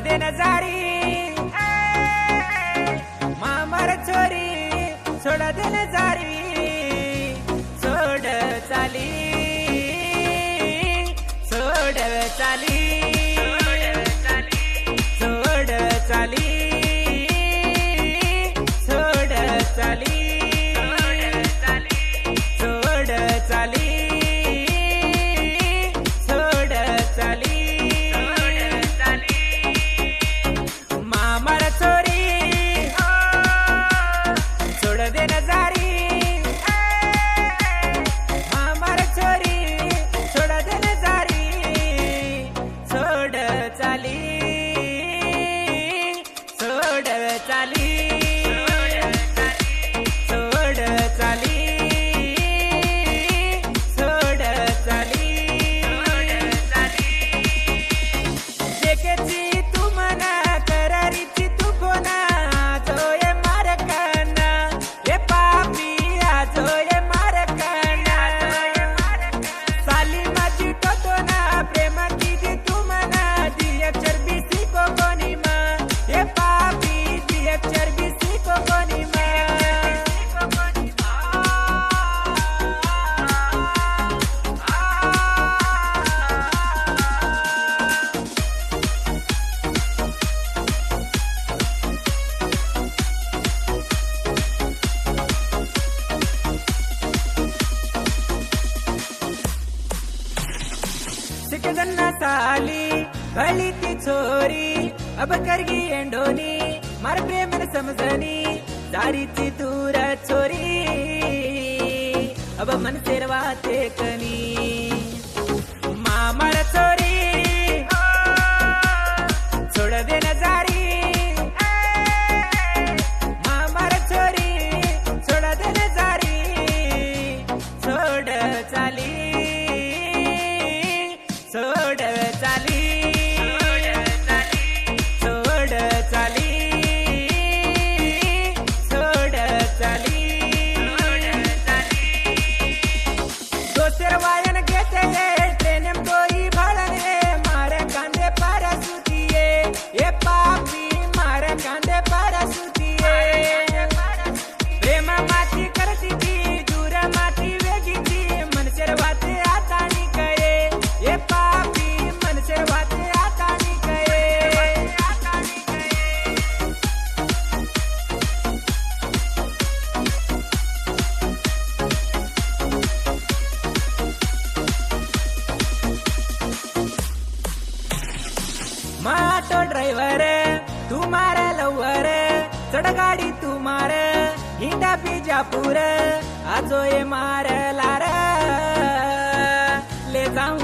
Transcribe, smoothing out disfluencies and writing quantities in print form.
दे न जारी मामर छोरी सोड दे न जारी सोड चाली सोड चाली सोड चाली सोड चाली सोड चाली सोड चाली मामर छोरी सोड दे न जारी मामर छोरी सोड दे न जारी सोड चाली सोड चाली सोड चाली सोड चाली देखेची तू मना करारीची तू कोना जोये मारकाना ये पापी जोये मारकाना साली माझी टोटोना प्रेमाची दी तू मना दी अक्षर बीसी को कोणी मा ये पापी दी अक्षर बीसी को कोणी मा सिकदन्ना साली भली ती छोरी अब करगी एंडोनी मार प्रेम न समझनी जारी ती दूर छोरी अब मन तेरवाते कनी मामर छोरी छोड़ दे न जारी मामर छोरी छोड़ दे न जारी छोड़ चाली सोड चाली सोड चाली सोड चाली दोसर वायन घेते ट्रेन में कोई भळने मारे कांदे पारा सुतिये ये पापी मारे कांदे पारा सुतिये प्रेम माती करती थी दूर माती वेगी थी मनसेर वाते आता नी करे ये पापी मनसेर वाते आता नी करे माटो ड्राइवर तू मारे लवर चढ गाडी तू मार हिंडा बिजापूर आजो ये मार लार ले जाऊ